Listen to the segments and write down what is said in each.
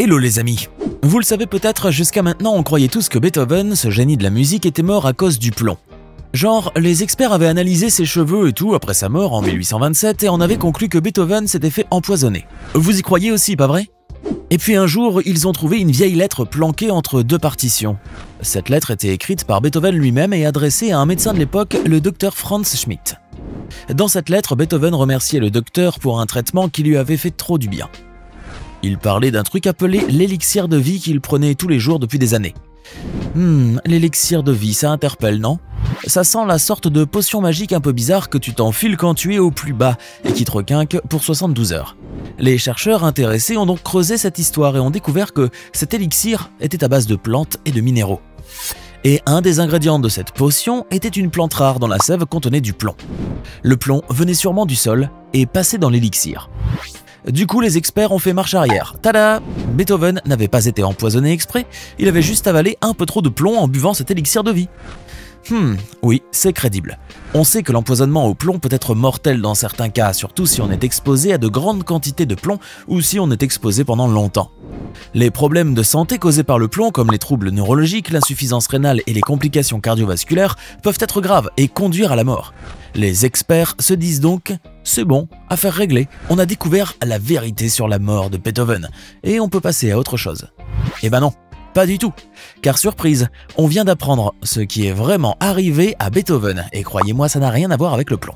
Hello les amis. Vous le savez peut-être, jusqu'à maintenant on croyait tous que Beethoven, ce génie de la musique, était mort à cause du plomb. Genre, les experts avaient analysé ses cheveux et tout après sa mort en 1827 et en avaient conclu que Beethoven s'était fait empoisonner. Vous y croyez aussi, pas vrai? Et puis un jour, ils ont trouvé une vieille lettre planquée entre deux partitions. Cette lettre était écrite par Beethoven lui-même et adressée à un médecin de l'époque, le docteur Franz Schmidt. Dans cette lettre, Beethoven remerciait le docteur pour un traitement qui lui avait fait trop du bien. Il parlait d'un truc appelé l'élixir de vie qu'il prenait tous les jours depuis des années. L'élixir de vie, ça interpelle, non? Ça sent la sorte de potion magique un peu bizarre que tu t'enfiles quand tu es au plus bas et qui te requinque pour 72 heures. Les chercheurs intéressés ont donc creusé cette histoire et ont découvert que cet élixir était à base de plantes et de minéraux. Et un des ingrédients de cette potion était une plante rare dont la sève contenait du plomb. Le plomb venait sûrement du sol et passait dans l'élixir. Du coup, les experts ont fait marche arrière. Tada! Beethoven n'avait pas été empoisonné exprès, il avait juste avalé un peu trop de plomb en buvant cet élixir de vie. Oui, c'est crédible. On sait que l'empoisonnement au plomb peut être mortel dans certains cas, surtout si on est exposé à de grandes quantités de plomb ou si on est exposé pendant longtemps. Les problèmes de santé causés par le plomb, comme les troubles neurologiques, l'insuffisance rénale et les complications cardiovasculaires, peuvent être graves et conduire à la mort. Les experts se disent donc « c'est bon, affaire réglée, on a découvert la vérité sur la mort de Beethoven et on peut passer à autre chose ». Eh ben non, pas du tout, car surprise, on vient d'apprendre ce qui est vraiment arrivé à Beethoven et croyez-moi, ça n'a rien à voir avec le plomb.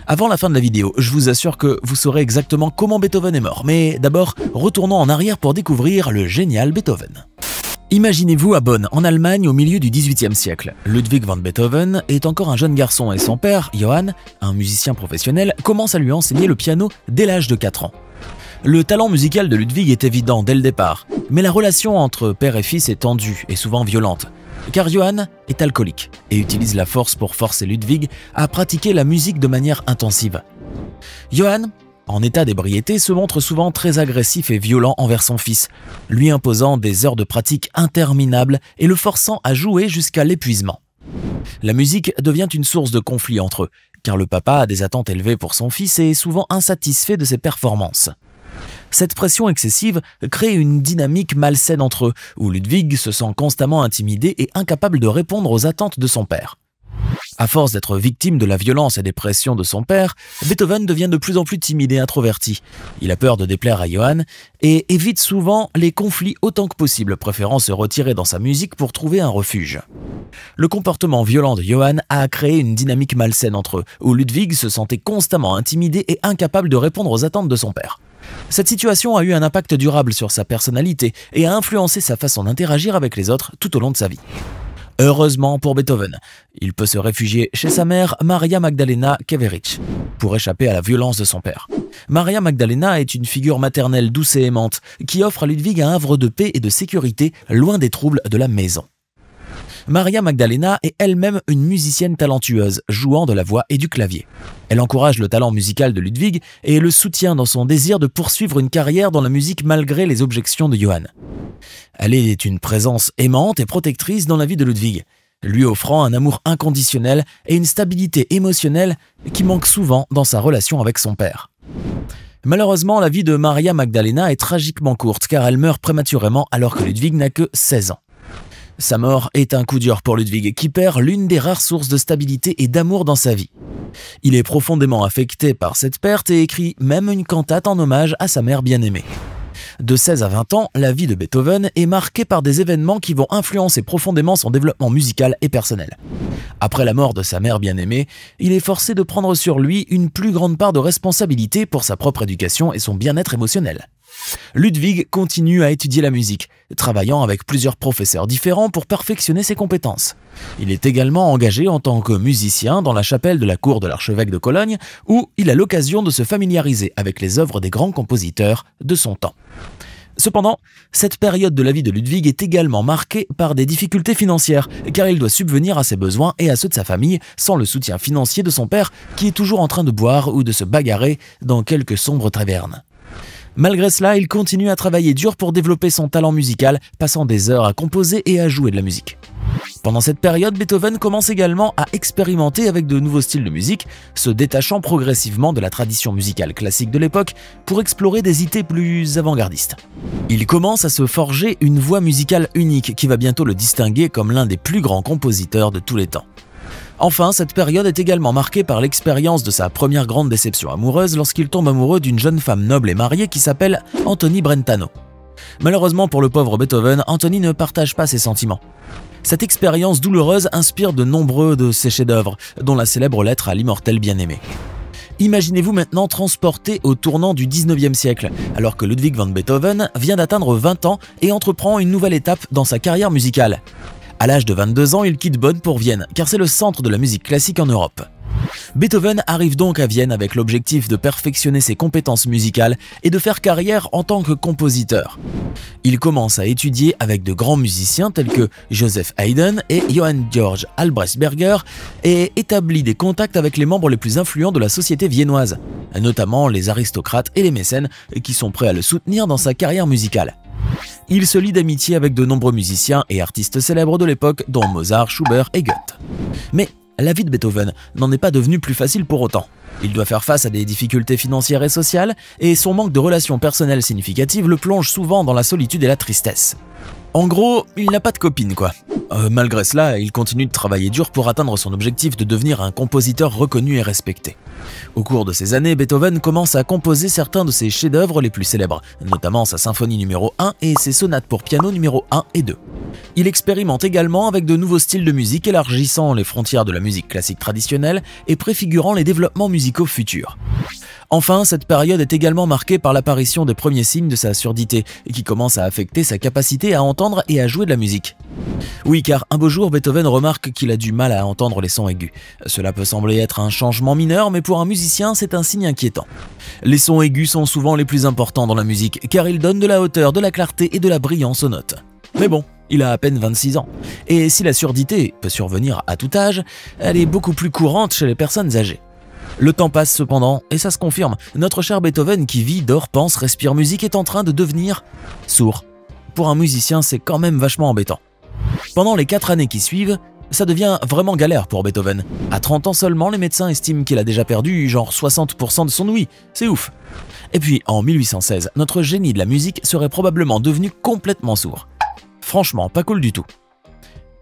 Avant la fin de la vidéo, je vous assure que vous saurez exactement comment Beethoven est mort, mais d'abord, retournons en arrière pour découvrir le génial Beethoven. Imaginez-vous à Bonn, en Allemagne, au milieu du XVIIIe siècle. Ludwig van Beethoven est encore un jeune garçon et son père, Johann, un musicien professionnel, commence à lui enseigner le piano dès l'âge de 4 ans. Le talent musical de Ludwig est évident dès le départ, mais la relation entre père et fils est tendue et souvent violente, car Johann est alcoolique et utilise la force pour forcer Ludwig à pratiquer la musique de manière intensive. Johann, en état d'ébriété, se montre souvent très agressif et violent envers son fils, lui imposant des heures de pratique interminables et le forçant à jouer jusqu'à l'épuisement. La musique devient une source de conflit entre eux, car le papa a des attentes élevées pour son fils et est souvent insatisfait de ses performances. Cette pression excessive crée une dynamique malsaine entre eux, où Ludwig se sent constamment intimidé et incapable de répondre aux attentes de son père. À force d'être victime de la violence et des pressions de son père, Beethoven devient de plus en plus timide et introverti. Il a peur de déplaire à Johann et évite souvent les conflits autant que possible, préférant se retirer dans sa musique pour trouver un refuge. Le comportement violent de Johann a créé une dynamique malsaine entre eux, où Ludwig se sentait constamment intimidé et incapable de répondre aux attentes de son père. Cette situation a eu un impact durable sur sa personnalité et a influencé sa façon d'interagir avec les autres tout au long de sa vie. Heureusement pour Beethoven, il peut se réfugier chez sa mère, Maria Magdalena Keverich, pour échapper à la violence de son père. Maria Magdalena est une figure maternelle douce et aimante qui offre à Ludwig un havre de paix et de sécurité loin des troubles de la maison. Maria Magdalena est elle-même une musicienne talentueuse, jouant de la voix et du clavier. Elle encourage le talent musical de Ludwig et le soutient dans son désir de poursuivre une carrière dans la musique malgré les objections de Johann. Elle est une présence aimante et protectrice dans la vie de Ludwig, lui offrant un amour inconditionnel et une stabilité émotionnelle qui manque souvent dans sa relation avec son père. Malheureusement, la vie de Maria Magdalena est tragiquement courte car elle meurt prématurément alors que Ludwig n'a que 16 ans. Sa mort est un coup dur pour Ludwig, qui perd l'une des rares sources de stabilité et d'amour dans sa vie. Il est profondément affecté par cette perte et écrit même une cantate en hommage à sa mère bien-aimée. De 16 à 20 ans, la vie de Beethoven est marquée par des événements qui vont influencer profondément son développement musical et personnel. Après la mort de sa mère bien-aimée, il est forcé de prendre sur lui une plus grande part de responsabilité pour sa propre éducation et son bien-être émotionnel. Ludwig continue à étudier la musique, travaillant avec plusieurs professeurs différents pour perfectionner ses compétences. Il est également engagé en tant que musicien dans la chapelle de la cour de l'archevêque de Cologne, où il a l'occasion de se familiariser avec les œuvres des grands compositeurs de son temps. Cependant, cette période de la vie de Ludwig est également marquée par des difficultés financières, car il doit subvenir à ses besoins et à ceux de sa famille sans le soutien financier de son père, qui est toujours en train de boire ou de se bagarrer dans quelques sombres tavernes. Malgré cela, il continue à travailler dur pour développer son talent musical, passant des heures à composer et à jouer de la musique. Pendant cette période, Beethoven commence également à expérimenter avec de nouveaux styles de musique, se détachant progressivement de la tradition musicale classique de l'époque pour explorer des idées plus avant-gardistes. Il commence à se forger une voix musicale unique qui va bientôt le distinguer comme l'un des plus grands compositeurs de tous les temps. Enfin, cette période est également marquée par l'expérience de sa première grande déception amoureuse lorsqu'il tombe amoureux d'une jeune femme noble et mariée qui s'appelle Anthony Brentano. Malheureusement pour le pauvre Beethoven, Anthony ne partage pas ses sentiments. Cette expérience douloureuse inspire de nombreux de ses chefs-d'œuvre, dont la célèbre lettre à l'immortel bien-aimé. Imaginez-vous maintenant transporté au tournant du 19e siècle, alors que Ludwig van Beethoven vient d'atteindre 20 ans et entreprend une nouvelle étape dans sa carrière musicale. À l'âge de 22 ans, il quitte Bonn pour Vienne, car c'est le centre de la musique classique en Europe. Beethoven arrive donc à Vienne avec l'objectif de perfectionner ses compétences musicales et de faire carrière en tant que compositeur. Il commence à étudier avec de grands musiciens tels que Joseph Haydn et Johann Georg Albrechtsberger et établit des contacts avec les membres les plus influents de la société viennoise, notamment les aristocrates et les mécènes qui sont prêts à le soutenir dans sa carrière musicale. Il se lie d'amitié avec de nombreux musiciens et artistes célèbres de l'époque dont Mozart, Schubert et Goethe. Mais la vie de Beethoven n'en est pas devenue plus facile pour autant. Il doit faire face à des difficultés financières et sociales, et son manque de relations personnelles significatives le plonge souvent dans la solitude et la tristesse. En gros, il n'a pas de copine quoi. Malgré cela, il continue de travailler dur pour atteindre son objectif de devenir un compositeur reconnu et respecté. Au cours de ces années, Beethoven commence à composer certains de ses chefs-d'œuvre les plus célèbres, notamment sa symphonie numéro 1 et ses sonates pour piano numéro 1 et 2. Il expérimente également avec de nouveaux styles de musique élargissant les frontières de la musique classique traditionnelle et préfigurant les développements musicaux futurs. Enfin, cette période est également marquée par l'apparition des premiers signes de sa surdité, qui commencent à affecter sa capacité à entendre et à jouer de la musique. Oui, car un beau jour, Beethoven remarque qu'il a du mal à entendre les sons aigus. Cela peut sembler être un changement mineur, mais pour un musicien, c'est un signe inquiétant. Les sons aigus sont souvent les plus importants dans la musique, car ils donnent de la hauteur, de la clarté et de la brillance aux notes. Mais bon, il a à peine 26 ans, et si la surdité peut survenir à tout âge, elle est beaucoup plus courante chez les personnes âgées. Le temps passe cependant, et ça se confirme, notre cher Beethoven qui vit, dort, pense, respire musique est en train de devenir sourd. Pour un musicien, c'est quand même vachement embêtant. Pendant les 4 années qui suivent, ça devient vraiment galère pour Beethoven. À 30 ans seulement, les médecins estiment qu'il a déjà perdu genre 60% de son ouïe, c'est ouf. Et puis en 1816, notre génie de la musique serait probablement devenu complètement sourd. Franchement, pas cool du tout.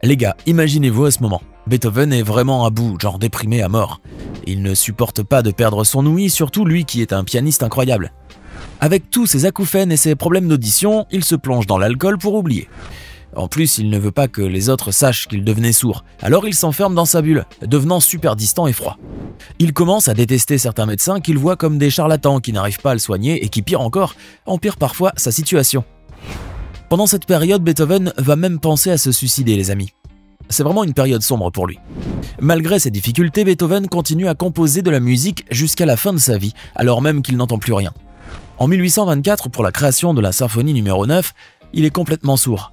Les gars, imaginez-vous à ce moment. Beethoven est vraiment à bout, genre déprimé à mort. Il ne supporte pas de perdre son ouïe, surtout lui qui est un pianiste incroyable. Avec tous ses acouphènes et ses problèmes d'audition, il se plonge dans l'alcool pour oublier. En plus, il ne veut pas que les autres sachent qu'il devenait sourd, alors il s'enferme dans sa bulle, devenant super distant et froid. Il commence à détester certains médecins qu'il voit comme des charlatans qui n'arrivent pas à le soigner et qui, pire encore, empirent parfois sa situation. Pendant cette période, Beethoven va même penser à se suicider, les amis. C'est vraiment une période sombre pour lui. Malgré ces difficultés, Beethoven continue à composer de la musique jusqu'à la fin de sa vie, alors même qu'il n'entend plus rien. En 1824, pour la création de la symphonie numéro 9, il est complètement sourd.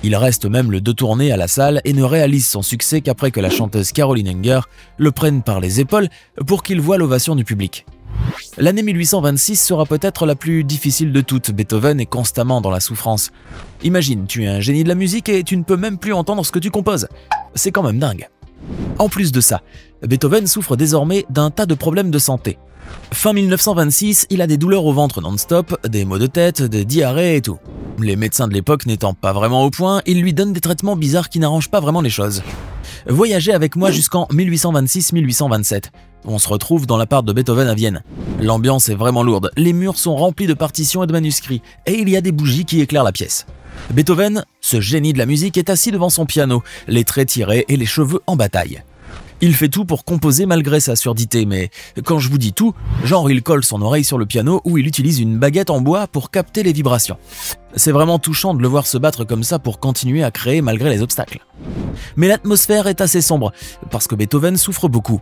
Il reste même le dos tourné à la salle et ne réalise son succès qu'après que la chanteuse Caroline Enger le prenne par les épaules pour qu'il voie l'ovation du public. L'année 1826 sera peut-être la plus difficile de toutes, Beethoven est constamment dans la souffrance. Imagine, tu es un génie de la musique et tu ne peux même plus entendre ce que tu composes. C'est quand même dingue. En plus de ça, Beethoven souffre désormais d'un tas de problèmes de santé. Fin 1926, il a des douleurs au ventre non-stop, des maux de tête, des diarrhées et tout. Les médecins de l'époque n'étant pas vraiment au point, ils lui donnent des traitements bizarres qui n'arrangent pas vraiment les choses. Voyagez avec moi jusqu'en 1826-1827. On se retrouve dans l'appart de Beethoven à Vienne. L'ambiance est vraiment lourde, les murs sont remplis de partitions et de manuscrits, et il y a des bougies qui éclairent la pièce. Beethoven, ce génie de la musique, est assis devant son piano, les traits tirés et les cheveux en bataille. Il fait tout pour composer malgré sa surdité, mais quand je vous dis tout, genre il colle son oreille sur le piano ou il utilise une baguette en bois pour capter les vibrations. C'est vraiment touchant de le voir se battre comme ça pour continuer à créer malgré les obstacles. Mais l'atmosphère est assez sombre, parce que Beethoven souffre beaucoup.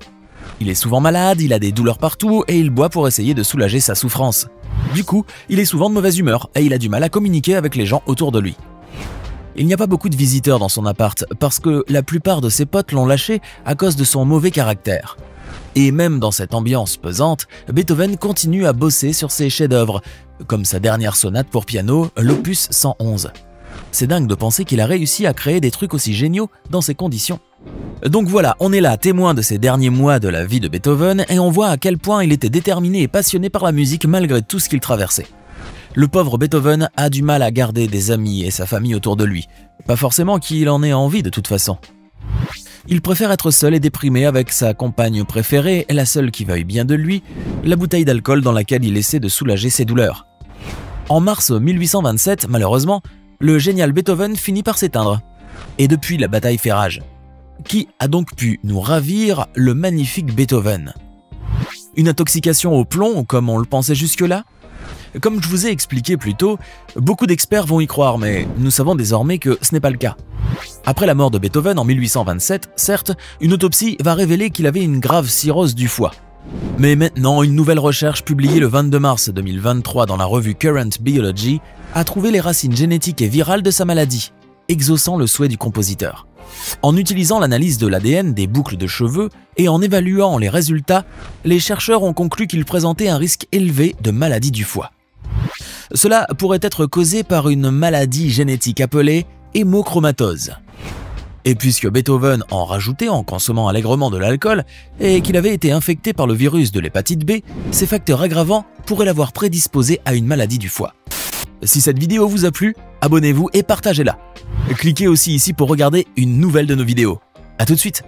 Il est souvent malade, il a des douleurs partout et il boit pour essayer de soulager sa souffrance. Du coup, il est souvent de mauvaise humeur et il a du mal à communiquer avec les gens autour de lui. Il n'y a pas beaucoup de visiteurs dans son appart parce que la plupart de ses potes l'ont lâché à cause de son mauvais caractère. Et même dans cette ambiance pesante, Beethoven continue à bosser sur ses chefs-d'œuvre, comme sa dernière sonate pour piano, l'opus 111. C'est dingue de penser qu'il a réussi à créer des trucs aussi géniaux dans ces conditions. Donc voilà, on est là, témoin de ces derniers mois de la vie de Beethoven, et on voit à quel point il était déterminé et passionné par la musique malgré tout ce qu'il traversait. Le pauvre Beethoven a du mal à garder des amis et sa famille autour de lui. Pas forcément qu'il en ait envie de toute façon. Il préfère être seul et déprimé avec sa compagne préférée, la seule qui veuille bien de lui, la bouteille d'alcool dans laquelle il essaie de soulager ses douleurs. En mars 1827, malheureusement, le génial Beethoven finit par s'éteindre. Et depuis, la bataille fait rage. Qui a donc pu nous ravir le magnifique Beethoven? Une intoxication au plomb, comme on le pensait jusque-là? Comme je vous ai expliqué plus tôt, beaucoup d'experts vont y croire, mais nous savons désormais que ce n'est pas le cas. Après la mort de Beethoven en 1827, certes, une autopsie va révéler qu'il avait une grave cirrhose du foie. Mais maintenant, une nouvelle recherche publiée le 22 mars 2023 dans la revue Current Biology a trouvé les racines génétiques et virales de sa maladie, exaucant le souhait du compositeur. En utilisant l'analyse de l'ADN des boucles de cheveux et en évaluant les résultats, les chercheurs ont conclu qu'il présentait un risque élevé de maladie du foie. Cela pourrait être causé par une maladie génétique appelée hémochromatose. Et puisque Beethoven en rajoutait en consommant allègrement de l'alcool et qu'il avait été infecté par le virus de l'hépatite B, ces facteurs aggravants pourraient l'avoir prédisposé à une maladie du foie. Si cette vidéo vous a plu, abonnez-vous et partagez-la. Cliquez aussi ici pour regarder une nouvelle de nos vidéos. A tout de suite.